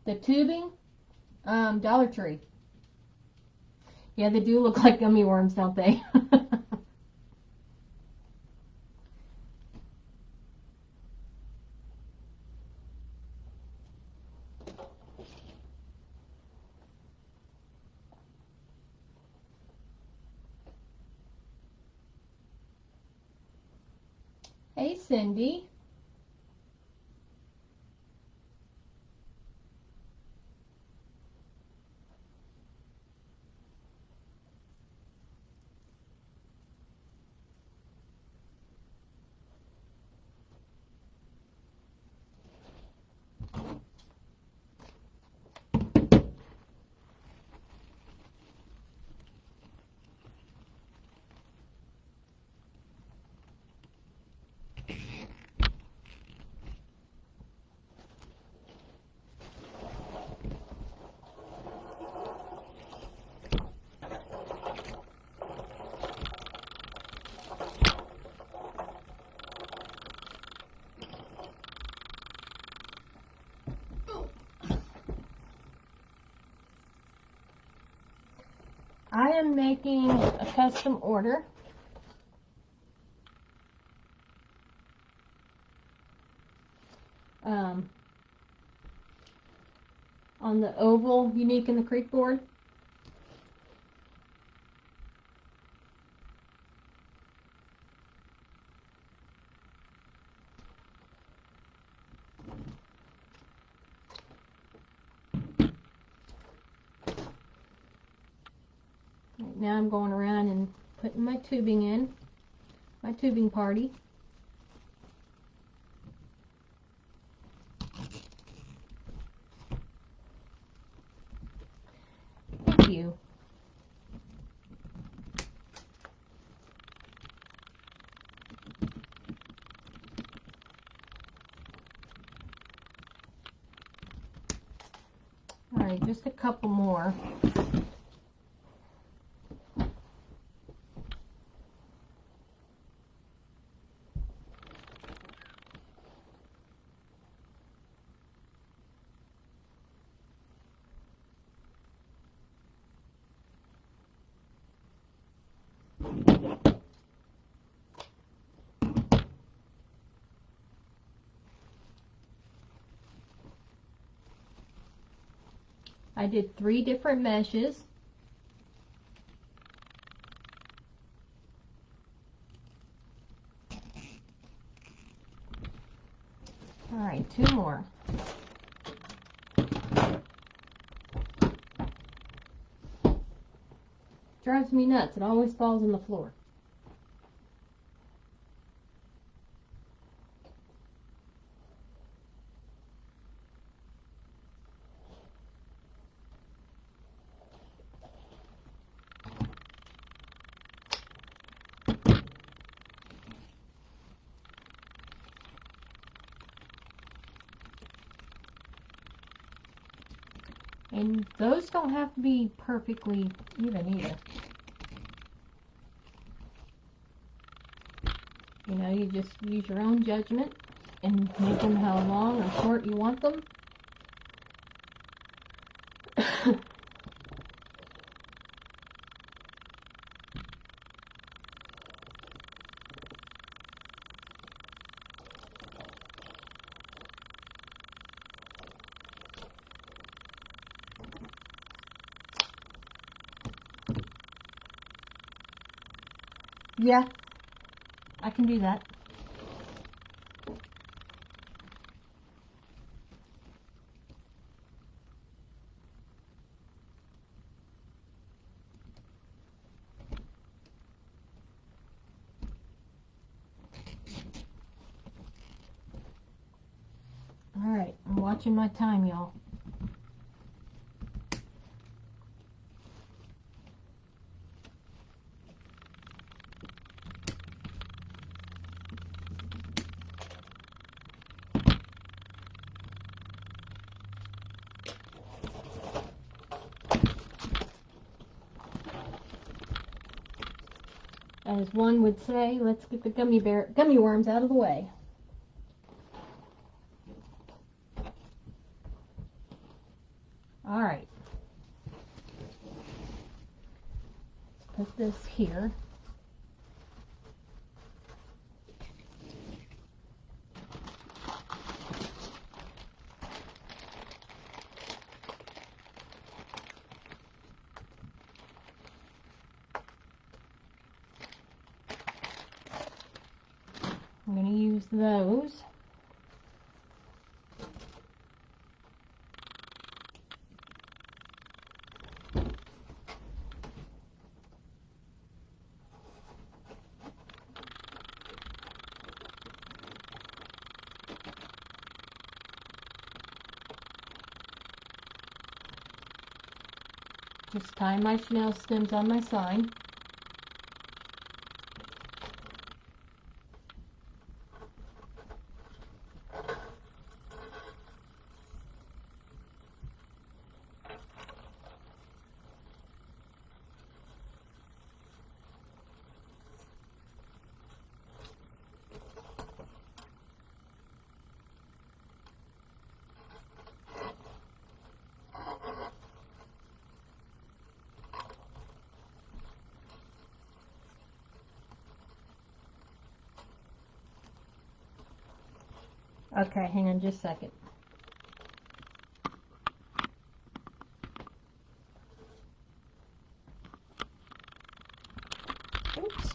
The tubing, Dollar Tree. Yeah, they do look like gummy worms, don't they? Hey, Cindy. I am making a custom order. on the oval Unique in the Creek board. Right, now I'm going around and putting my tubing in, my tubing party. Thank you. All right, just a couple more. I did 3 different meshes. All right, 2 more. Drives me nuts. It always falls on the floor. And those don't have to be perfectly even either. You know, you just use your own judgment and make them how long or short you want them. Yeah, I can do that. Alright, I'm watching my time, y'all. As one would say, let's get the gummy worms out of the way. Alright. Let's put this here. I'm going to use those. Just tie my Chanel stems on my sign. Okay, hang on just a second. Oops.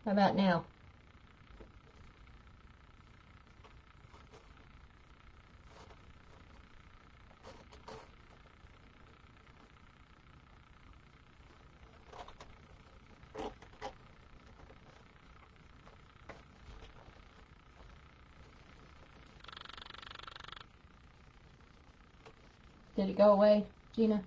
How about now? Did it go away, Gina?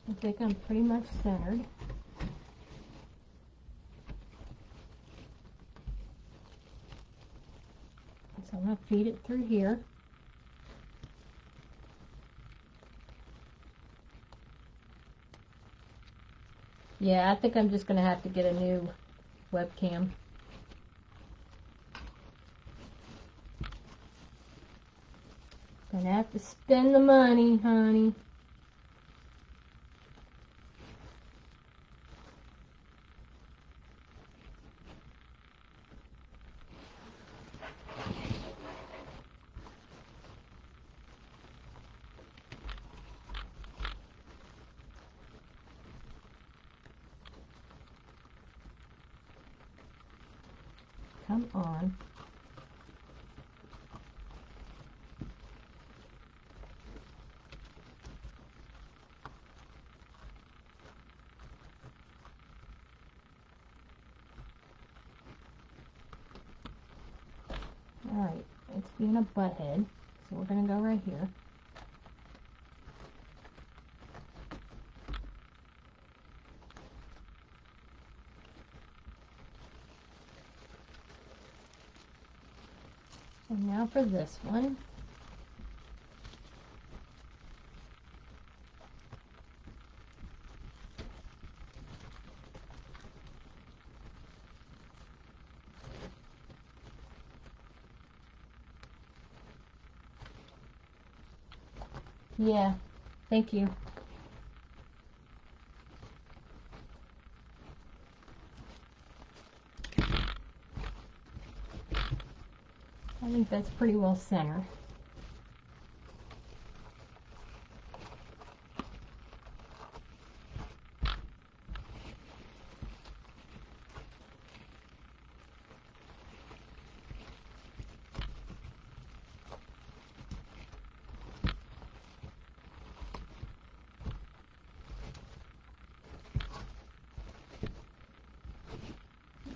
I think I'm pretty much centered. So I'm going to feed it through here. Yeah, I think I'm just going to have to get a new webcam. Gonna have to spend the money, honey. Come on. Alright, it's being a butthead, so we're going to go right here. And now for this one. Yeah, thank you. I think that's pretty well centered.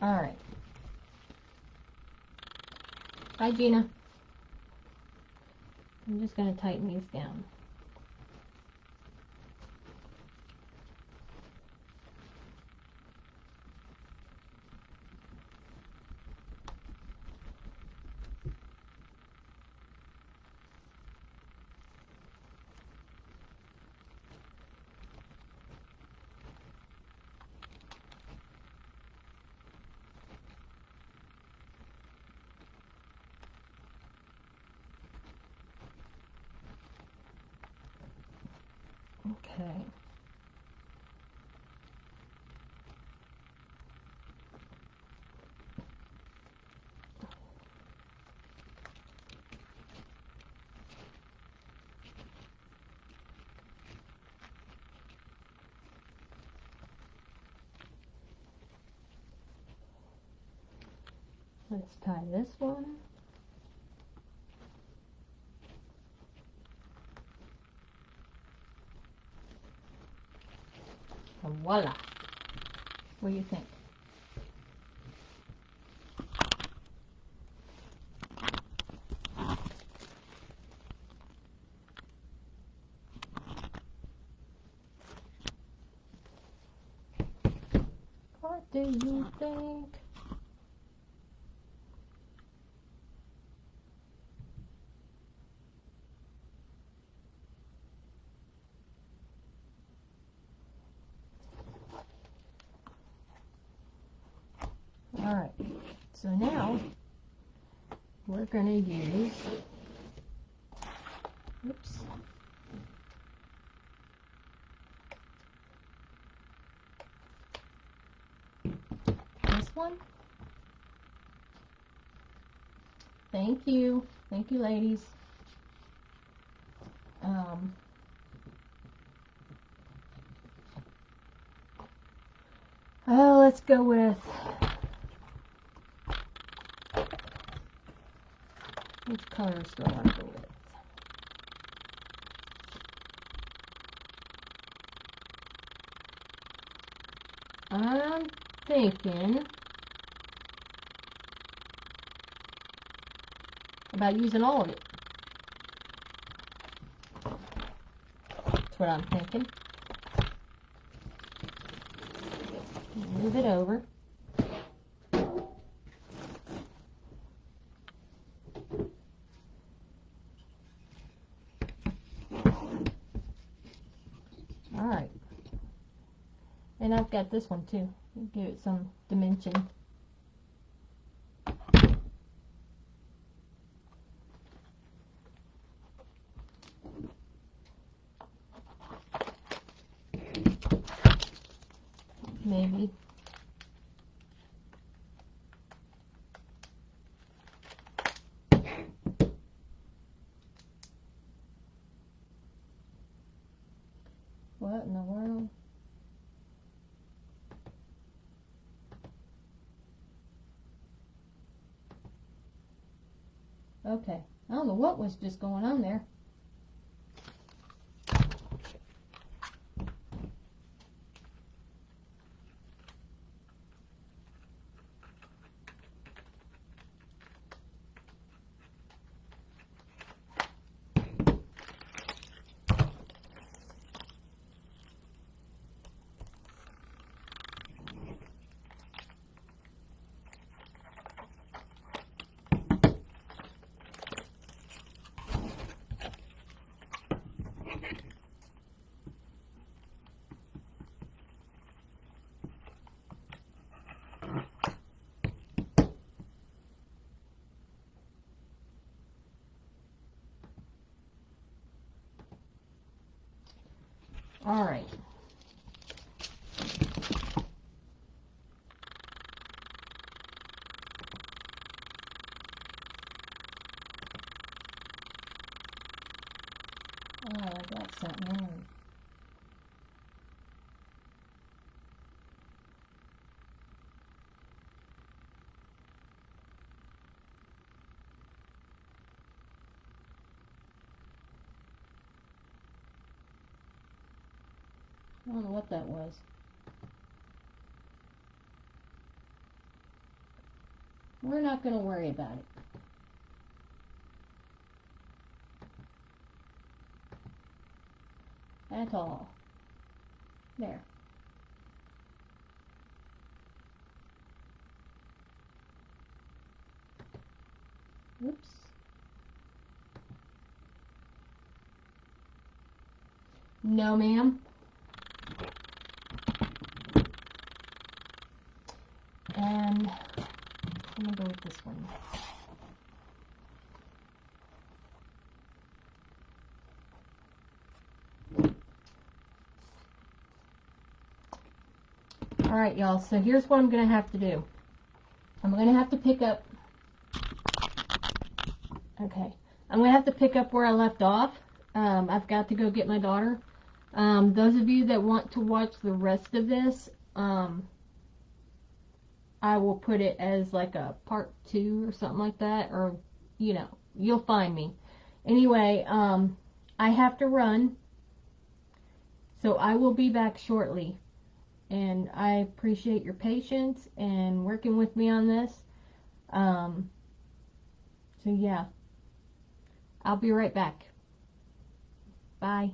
Alright. Bye, Gina. I'm just going to tighten these down. Okay. Let's tie this one. And voila. What do you think? What do you think? Alright, so now we're going to use Oops. This one. Thank you. Thank you, ladies. Oh, let's go with, which colors do I want to go with? I'm thinking about using all of it. That's what I'm thinking. Move it over. Alright. And I've got this one too. Give it some dimension. Maybe. What in the world? Okay. I don't know what was just going on there. Alright. Oh, I got something wrong. I don't know what that was. We're not going to worry about it. At all. There. Oops. No, ma'am. And I'm going to go with this one. Alright, y'all. So here's what I'm going to have to do. I'm going to have to pick up... Okay. I'm going to have to pick up where I left off. I've got to go get my daughter. Those of you that want to watch the rest of this, I will put it as like a part 2 or something like that, or, you know, you'll find me. Anyway, I have to run, so I will be back shortly, and I appreciate your patience and working with me on this. So yeah, I'll be right back. Bye.